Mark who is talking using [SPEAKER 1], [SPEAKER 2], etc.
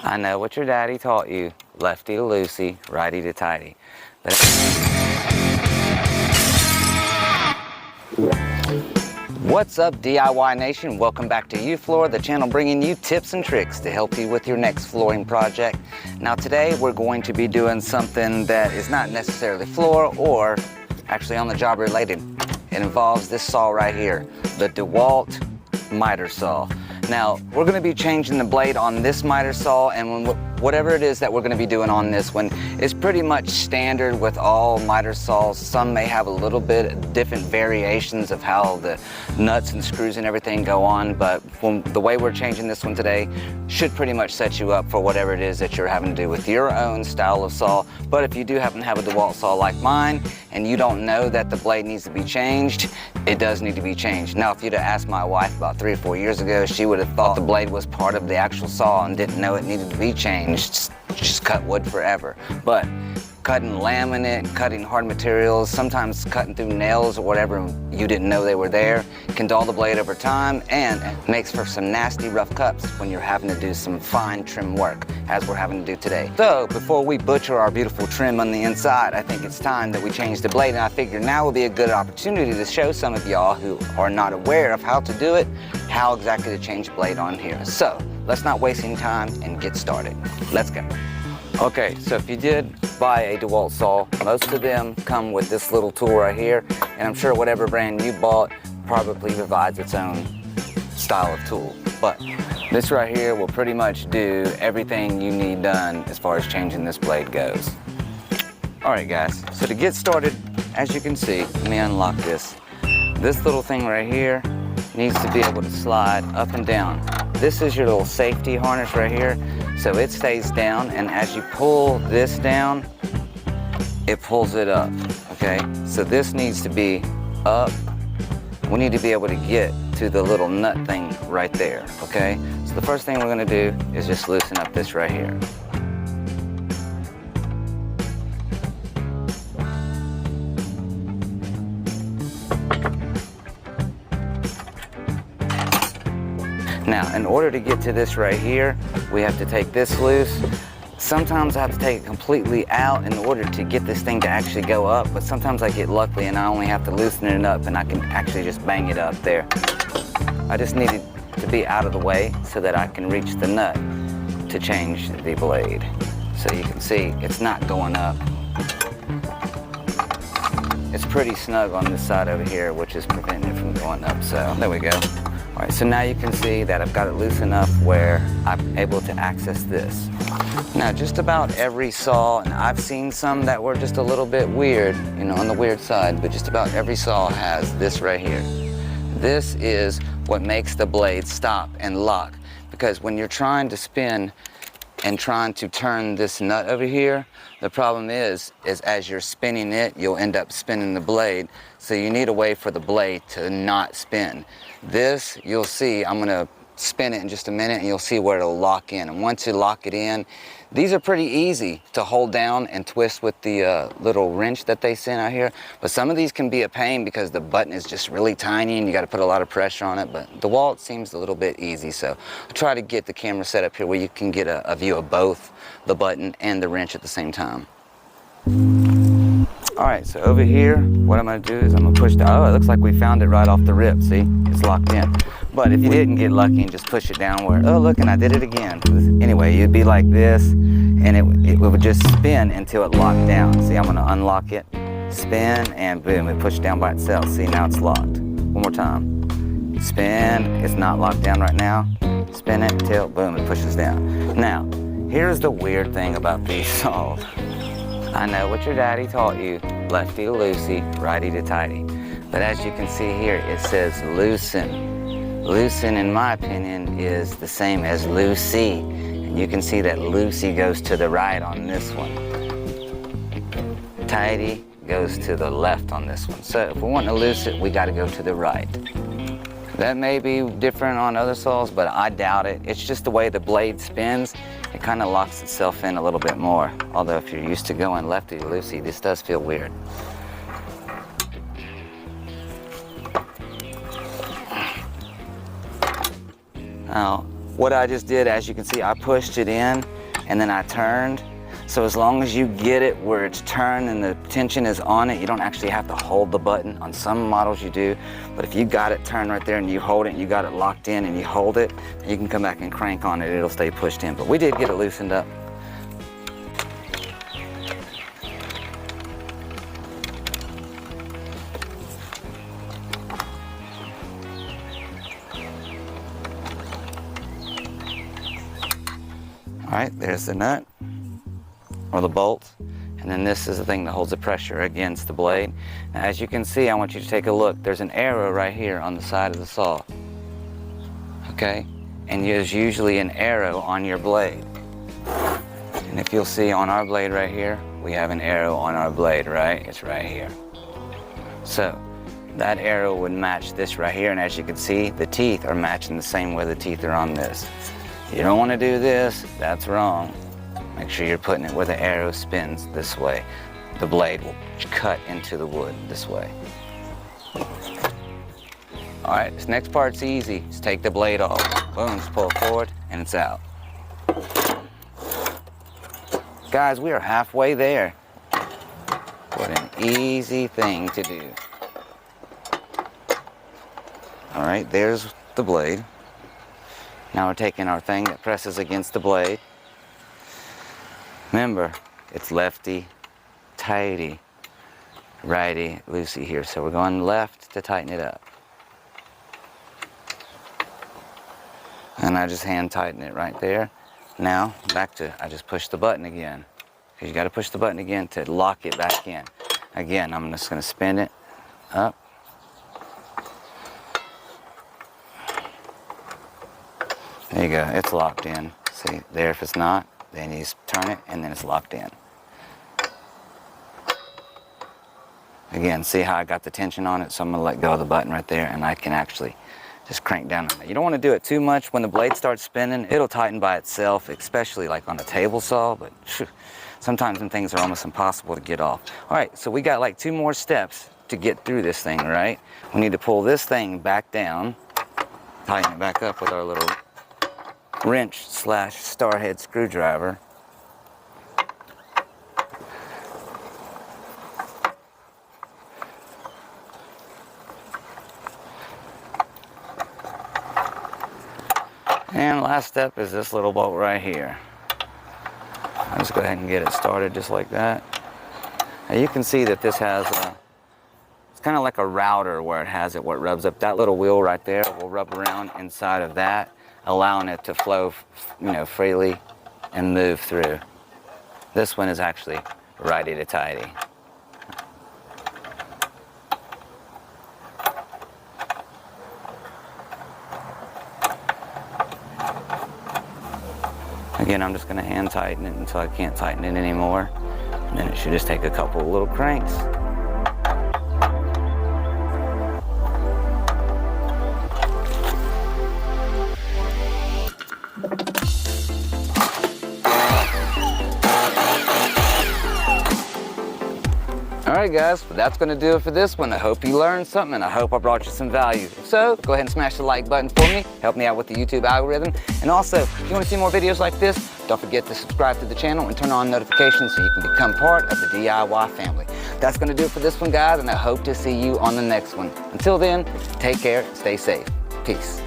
[SPEAKER 1] I know what your daddy taught you. Lefty to loosey, righty to tighty. But what's up, DIY Nation? Welcome back to YouFloor, the channel bringing you tips and tricks to help you with your next flooring project. Now today we're going to be doing something that is not necessarily floor or actually on the job related. It involves this saw right here, the Dewalt Miter Saw. Now, we're going to be changing the blade on this miter saw, and whatever it is that we're going to be doing on this one is pretty much standard with all miter saws. Some may have a little bit different variations of how the nuts and screws and everything go on, but the way we're changing this one today should pretty much set you up for whatever it is that you're having to do with your own style of saw. But if you do happen to have a Dewalt saw like mine, and you don't know that the blade needs to be changed, it does need to be changed. Now, if you'd have asked my wife about 3 or 4 years ago, she would have thought the blade was part of the actual saw and didn't know it needed to be changed. Just cut wood forever. But cutting laminate, cutting hard materials, sometimes cutting through nails or whatever you didn't know they were there, can dull the blade over time and makes for some nasty rough cuts when you're having to do some fine trim work, as we're having to do today. So before we butcher our beautiful trim on the inside, I think it's time that we change the blade, and I figure now would be a good opportunity to show some of y'all who are not aware of how to do it, how exactly to change the blade on here. So let's not waste any time and get started. Let's go. Okay, so if you did buy a Dewalt saw, most of them come with this little tool right here, and I'm sure whatever brand you bought probably provides its own style of tool. But this right here will pretty much do everything you need done as far as changing this blade goes. Alright guys, so to get started, as you can see, let me unlock this. This little thing right here needs to be able to slide up and down. This is your little safety harness right here, so it stays down, and as you pull this down, it pulls it up, okay? So this needs to be up. We need to be able to get to the little nut thing right there, okay? So the first thing we're gonna do is just loosen up this right here. Now, in order to get to this right here, we have to take this loose. Sometimes I have to take it completely out in order to get this thing to actually go up, but sometimes I get lucky and I only have to loosen it up and I can actually just bang it up there. I just need it to be out of the way so that I can reach the nut to change the blade. So you can see it's not going up. It's pretty snug on this side over here, which is preventing it from going up, so there we go. All right, so now you can see that I've got it loose enough where I'm able to access this. Now, just about every saw, and I've seen some that were just a little bit weird, you know, on the weird side, but just about every saw has this right here. This is what makes the blade stop and lock, because when you're trying to spin and trying to turn this nut over here, the problem is as you're spinning it, you'll end up spinning the blade. So you need a way for the blade to not spin. This, you'll see, I'm gonna spin it in just a minute and you'll see where it'll lock in. And once you lock it in, these are pretty easy to hold down and twist with the little wrench that they send out here. But some of these can be a pain because the button is just really tiny and you gotta put a lot of pressure on it. But Dewalt seems a little bit easy. So I'll try to get the camera set up here where you can get a view of both the button and the wrench at the same time. All right, so over here, what I'm gonna do is I'm gonna push the, oh, it looks like we found it right off the rip, see? It's locked in. But if you didn't get lucky and just push it down where, oh, look, and I did it again. Anyway, it'd be like this, and it would just spin until it locked down. See, I'm gonna unlock it, spin, and boom, it pushed down by itself. See, now it's locked. One more time. Spin, it's not locked down right now. Spin it till, boom, it pushes down. Now, here's the weird thing about these saws. I know what your daddy taught you, lefty to loosey, righty to tighty. But as you can see here, it says loosen. Loosen, in my opinion, is the same as loosey. And you can see that loosey goes to the right on this one. Tighty goes to the left on this one. So if we want to loose it, we got to go to the right. That may be different on other saws, but I doubt it. It's just the way the blade spins. It kind of locks itself in a little bit more. Although if you're used to going lefty to loosey, this does feel weird. Now, what I just did, as you can see, I pushed it in and then I turned. So as long as you get it where it's turned and the tension is on it, you don't actually have to hold the button. On some models you do, but if you got it turned right there and you hold it and you got it locked in and you hold it, you can come back and crank on it, it'll stay pushed in. But we did get it loosened up. All right, there's the nut, or the bolt, and then this is the thing that holds the pressure against the blade. Now, as you can see, I want you to take a look. There's an arrow right here on the side of the saw, okay? And there's usually an arrow on your blade. And if you'll see on our blade right here, we have an arrow on our blade, right? It's right here. So that arrow would match this right here, and as you can see, the teeth are matching the same way the teeth are on this. You don't want to do this, that's wrong. Make sure you're putting it where the arrow spins this way. The blade will cut into the wood this way. All right, this next part's easy. Just take the blade off. Boom, just pull it forward and it's out. Guys, we are halfway there. What an easy thing to do. All right, there's the blade. Now we're taking our thing that presses against the blade. Remember, it's lefty, tighty, righty, loosey here. So we're going left to tighten it up. And I just hand tighten it right there. Now, back to, I just push the button again. Because you got to push the button again to lock it back in. Again, I'm just going to spin it up. There you go, it's locked in. See, there, if it's not, then you just turn it and then it's locked in. Again, see how I got the tension on it? So I'm gonna let go of the button right there and I can actually just crank down on it. You don't wanna do it too much. When the blade starts spinning, it'll tighten by itself, especially like on a table saw, but sometimes when things are almost impossible to get off. All right, so we got like 2 more steps to get through this thing, right? We need to pull this thing back down, tighten it back up with our little wrench / star head screwdriver. And last step is this little bolt right here. I'll just go ahead and get it started just like that. Now you can see that this has a, it's kind of like a router where it has it, where it rubs up. That little wheel right there will rub around inside of that, allowing it to flow, freely and move through. This one is actually righty to tighty. Again, I'm just going to hand tighten it until I can't tighten it anymore. And then it should just take a couple of little cranks. All right, guys, but that's going to do it for this one. I hope you learned something, and I hope I brought you some value. If so, go ahead and smash the like button for me. Help me out with the YouTube algorithm. And also, if you want to see more videos like this, don't forget to subscribe to the channel and turn on notifications so you can become part of the DIY family. That's going to do it for this one, guys, and I hope to see you on the next one. Until then, take care and stay safe. Peace.